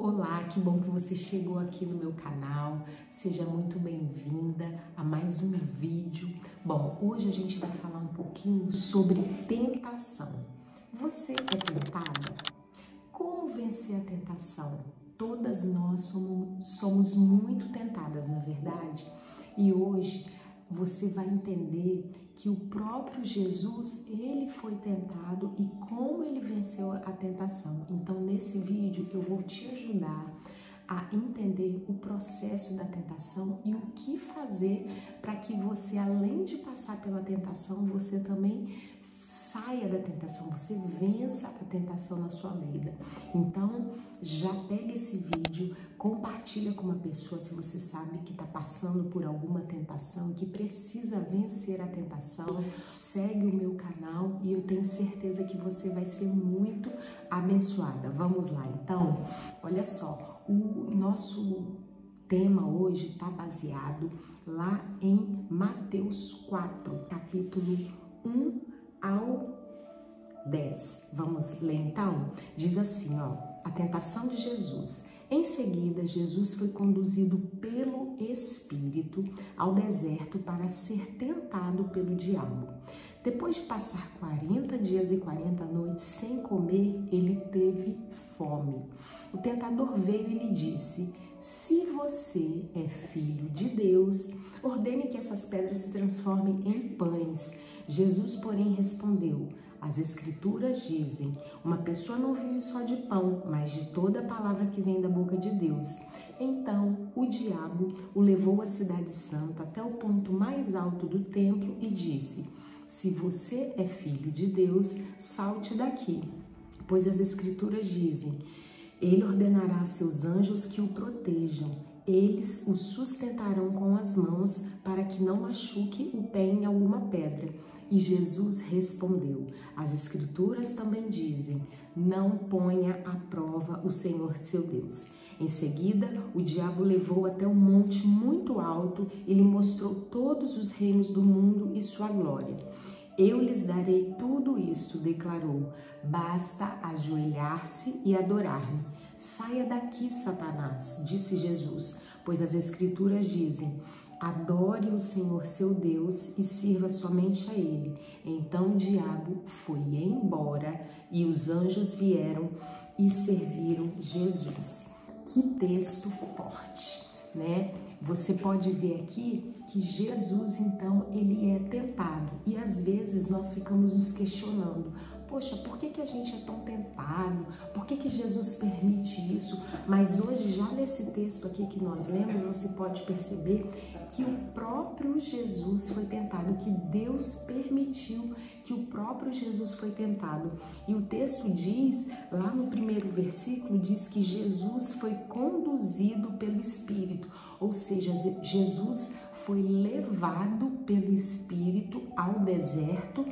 Olá, que bom que você chegou aqui no meu canal. Seja muito bem-vinda a mais um vídeo. Bom, hoje a gente vai falar um pouquinho sobre tentação. Você é tentada? Como vencer a tentação? Todas nós somos muito tentadas, não é verdade? E hoje você vai entender que o próprio Jesus, ele foi tentado e como ele venceu a tentação. Então, nesse vídeo, eu vou te ajudar a entender o processo da tentação e o que fazer para que você, além de passar pela tentação, você também saia da tentação, você vença a tentação na sua vida. Então, já pega esse vídeo, compartilha com uma pessoa se você sabe que está passando por alguma tentação, que precisa vencer a tentação. Segue o meu canal e eu tenho certeza que você vai ser muito abençoada. Vamos lá, então? Olha só, o nosso tema hoje está baseado lá em Mateus 4, capítulo 1 ao 10. Vamos ler então? Diz assim, a tentação de Jesus. Em seguida, Jesus foi conduzido pelo Espírito ao deserto para ser tentado pelo diabo. Depois de passar 40 dias e 40 noites sem comer, ele teve fome. O tentador veio e lhe disse: se você é filho de Deus, ordene que essas pedras se transformem em pães. Jesus, porém, respondeu: as Escrituras dizem, uma pessoa não vive só de pão, mas de toda a palavra que vem da boca de Deus. Então, o diabo o levou à cidade santa até o ponto mais alto do templo e disse: se você é filho de Deus, salte daqui, pois as Escrituras dizem, ele ordenará a seus anjos que o protejam. Eles o sustentarão com as mãos para que não machuque o pé em alguma pedra. E Jesus respondeu: as Escrituras também dizem, não ponha à prova o Senhor seu Deus. Em seguida, o diabo levou até um monte muito alto e lhe mostrou todos os reinos do mundo e sua glória. Eu lhes darei tudo isto, declarou. Basta ajoelhar-se e adorar-me. Saia daqui, Satanás, disse Jesus, pois as Escrituras dizem, adore o Senhor seu Deus e sirva somente a Ele. Então o diabo foi embora e os anjos vieram e serviram Jesus. Que texto forte, né? Você pode ver aqui que Jesus, então, ele é tentado. E às vezes nós ficamos nos questionando, poxa, por que a gente é tão tentado? Por que Jesus permite isso? Mas hoje, já nesse texto aqui que nós lemos, você pode perceber que o próprio Jesus foi tentado, que Deus permitiu que o próprio Jesus foi tentado. E o texto diz, lá no primeiro versículo, diz que Jesus foi conduzido pelo Espírito, ou seja, Jesus foi levado pelo Espírito ao deserto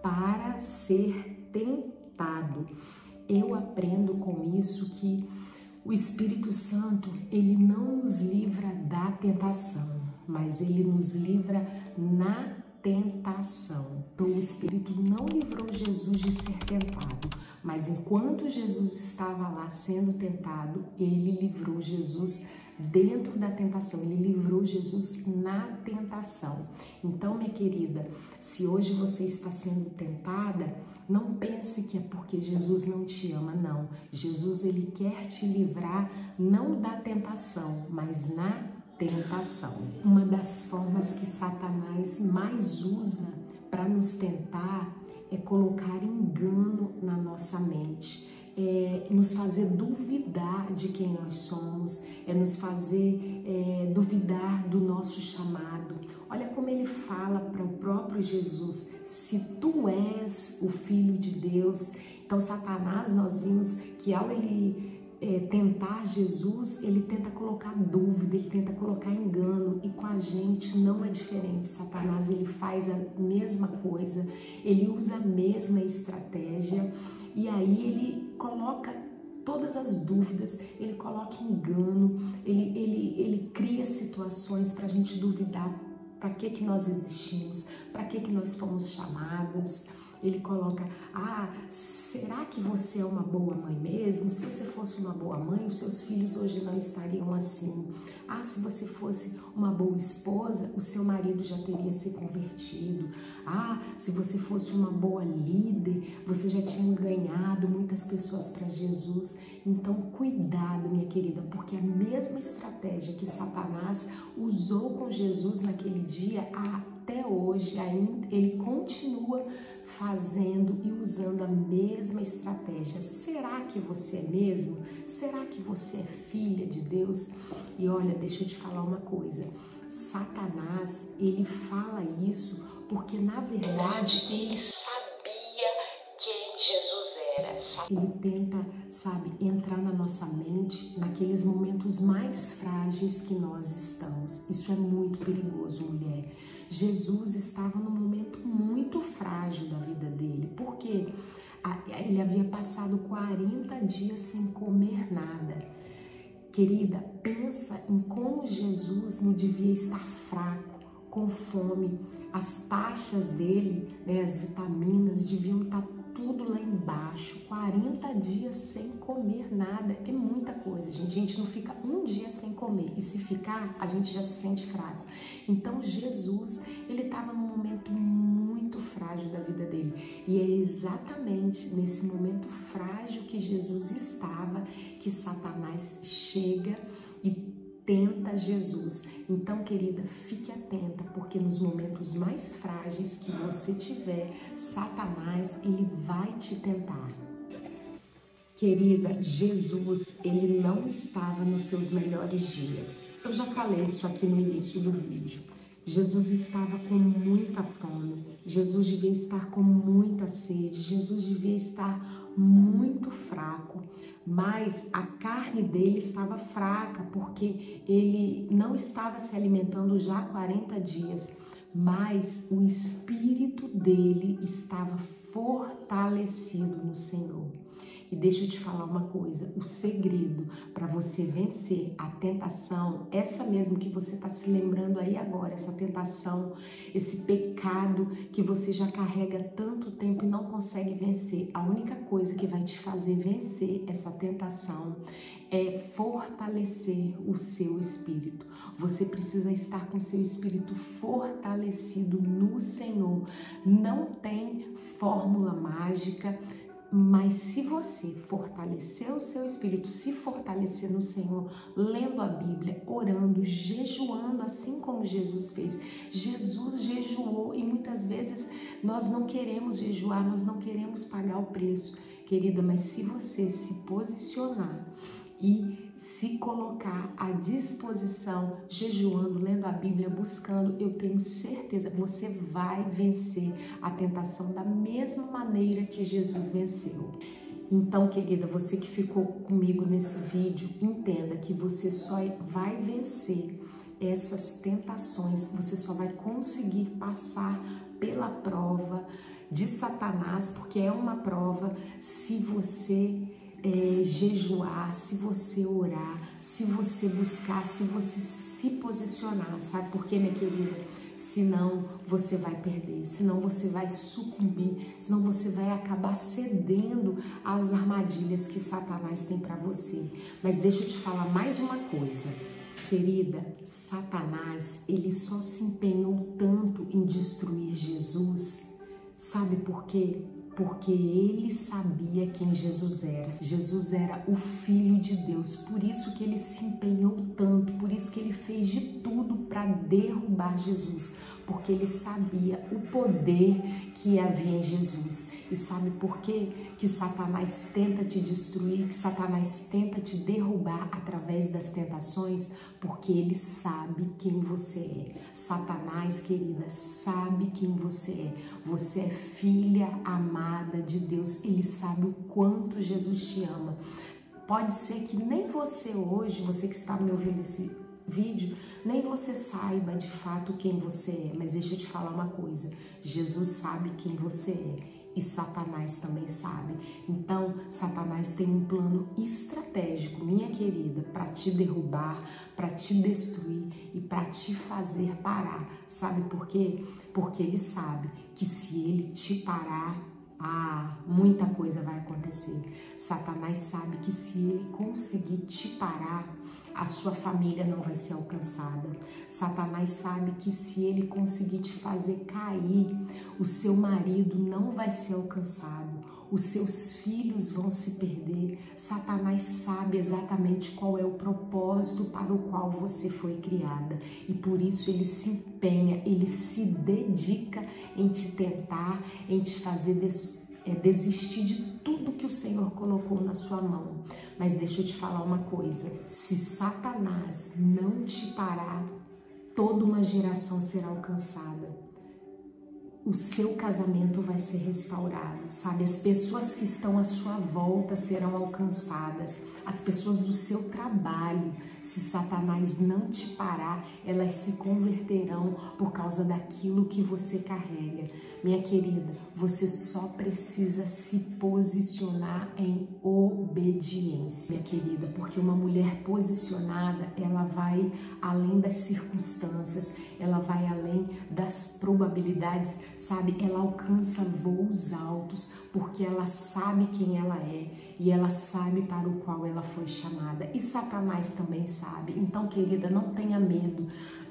para ser tentado. Eu aprendo com isso que o Espírito Santo, ele não nos livra da tentação, mas ele nos livra na tentação. Então, o Espírito não livrou Jesus de ser tentado, mas enquanto Jesus estava lá sendo tentado, ele livrou Jesus dentro da tentação, ele livrou Jesus na tentação. Então, minha querida, se hoje você está sendo tentada, não pense que é porque Jesus não te ama, não. Jesus, ele quer te livrar não da tentação, mas na tentação. Uma das formas que Satanás mais usa para nos tentar é colocar engano na nossa mente. É nos fazer duvidar de quem nós somos, é nos fazer duvidar do nosso chamado. Olha como ele fala para o próprio Jesus, se tu és o Filho de Deus. Então Satanás, nós vimos que ao ele tentar Jesus, ele tenta colocar dúvida, ele tenta colocar engano, e com a gente não é diferente. Satanás, ele faz a mesma coisa, ele usa a mesma estratégia, e aí ele coloca todas as dúvidas, ele coloca engano, ele cria situações para a gente duvidar para que nós existimos, para que nós fomos chamados. Ele coloca, será que você é uma boa mãe mesmo? Se você fosse uma boa mãe, os seus filhos hoje não estariam assim. Se você fosse uma boa esposa, o seu marido já teria se convertido. Se você fosse uma boa líder, você já tinha ganhado muitas pessoas para Jesus. Então, cuidado, minha querida, porque a mesma estratégia que Satanás usou com Jesus naquele dia, até hoje ainda ele continua fazendo e usando a mesma estratégia. Será que você é mesmo? Será que você é filha de Deus? E olha, deixa eu te falar uma coisa. Satanás, ele fala isso porque na verdade ele sabia quem Jesus era. Ele tenta, entrar na nossa mente naqueles momentos mais frágeis que nós estamos. Isso é muito perigoso, mulher. Jesus estava num momento muito frágil da vida dele, porque ele havia passado 40 dias sem comer nada. Querida, pensa em como Jesus não devia estar fraco, com fome. As taxas dele, as vitaminas, deviam estar tudo lá embaixo. 40 dias sem comer nada é muita coisa, gente. A gente não fica um dia sem comer, e se ficar, a gente já se sente fraco. Então Jesus, ele estava num momento muito frágil da vida dele, e é exatamente nesse momento frágil que Jesus estava que Satanás chega e tenta Jesus. Então, querida, fique atenta, porque nos momentos mais frágeis que você tiver, Satanás, ele vai te tentar. Querida, Jesus, ele não estava nos seus melhores dias. Eu já falei isso aqui no início do vídeo. Jesus estava com muita fome, Jesus devia estar com muita sede, Jesus devia estar muito fraco, mas a carne dele estava fraca, porque ele não estava se alimentando já há 40 dias, mas o espírito dele estava fortalecido no Senhor. E deixa eu te falar uma coisa, o segredo para você vencer a tentação, essa mesmo que você está se lembrando aí agora, essa tentação, esse pecado que você já carrega tanto tempo e não consegue vencer, a única coisa que vai te fazer vencer essa tentação é fortalecer o seu espírito. Você precisa estar com o seu espírito fortalecido no Senhor. Não tem fórmula mágica, mas se você fortalecer o seu espírito, se fortalecer no Senhor, lendo a Bíblia, orando, jejuando, assim como Jesus fez. Jesus jejuou e muitas vezes nós não queremos jejuar, nós não queremos pagar o preço, querida, mas se você se posicionar e se colocar à disposição, jejuando, lendo a Bíblia, buscando, eu tenho certeza, você vai vencer a tentação da mesma maneira que Jesus venceu. Então, querida, você que ficou comigo nesse vídeo, entenda que você só vai vencer essas tentações, você só vai conseguir passar pela prova de Satanás, porque é uma prova, se você jejuar, se você orar, se você buscar, se você se posicionar, sabe por quê, minha querida? Senão você vai perder, senão você vai sucumbir, senão você vai acabar cedendo às armadilhas que Satanás tem para você. Mas deixa eu te falar mais uma coisa, querida, Satanás, ele só se empenhou tanto em destruir Jesus, sabe por quê? Porque ele sabia quem Jesus era. Jesus era o Filho de Deus, por isso que ele se empenhou tanto, por isso que ele fez de tudo para derrubar Jesus, porque ele sabia o poder que havia em Jesus. E sabe por quê? Que Satanás tenta te destruir, que Satanás tenta te derrubar através das tentações, porque ele sabe quem você é. Satanás, querida, sabe quem você é. Você é filha amada de Deus. Ele sabe o quanto Jesus te ama. Pode ser que nem você hoje, você que está me ouvindo esse vídeo, nem você saiba de fato quem você é, mas deixa eu te falar uma coisa, Jesus sabe quem você é e Satanás também sabe. Então, Satanás tem um plano estratégico, minha querida, para te derrubar, para te destruir e para te fazer parar. Sabe por quê? Porque ele sabe que se ele te parar, muita coisa vai acontecer. Satanás sabe que se ele conseguir te parar, a sua família não vai ser alcançada. Satanás sabe que se ele conseguir te fazer cair, o seu marido não vai ser alcançado. Os seus filhos vão se perder. Satanás sabe exatamente qual é o propósito para o qual você foi criada. E por isso ele se empenha, ele se dedica em te tentar, em te fazer desistir de tudo que o Senhor colocou na sua mão. Mas deixa eu te falar uma coisa, se Satanás não te parar, toda uma geração será alcançada. O seu casamento vai ser restaurado, sabe? As pessoas que estão à sua volta serão alcançadas. As pessoas do seu trabalho, se Satanás não te parar, elas se converterão por causa daquilo que você carrega. Minha querida, você só precisa se posicionar em obediência, minha querida, porque uma mulher posicionada, ela vai além das circunstâncias, ela vai além das probabilidades, sabe? Ela alcança voos altos porque ela sabe quem ela é e ela sabe para o qual ela foi chamada. E Satanás também sabe. Então, querida, não tenha medo.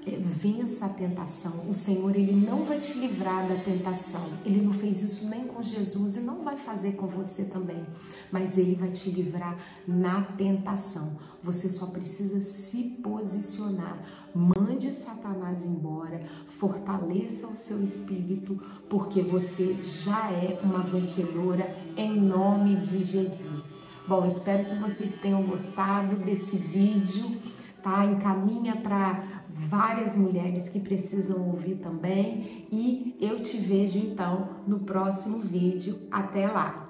Vença a tentação. O Senhor, ele não vai te livrar da tentação. Ele não fez isso nem com Jesus e não vai fazer com você também. Mas ele vai te livrar na tentação. Você só precisa se posicionar. Mande Satanás embora. Fortaleça o seu espírito, porque você já é uma vencedora em nome de Jesus. Bom, espero que vocês tenham gostado desse vídeo, tá? Encaminha para várias mulheres que precisam ouvir também. E eu te vejo então no próximo vídeo. Até lá!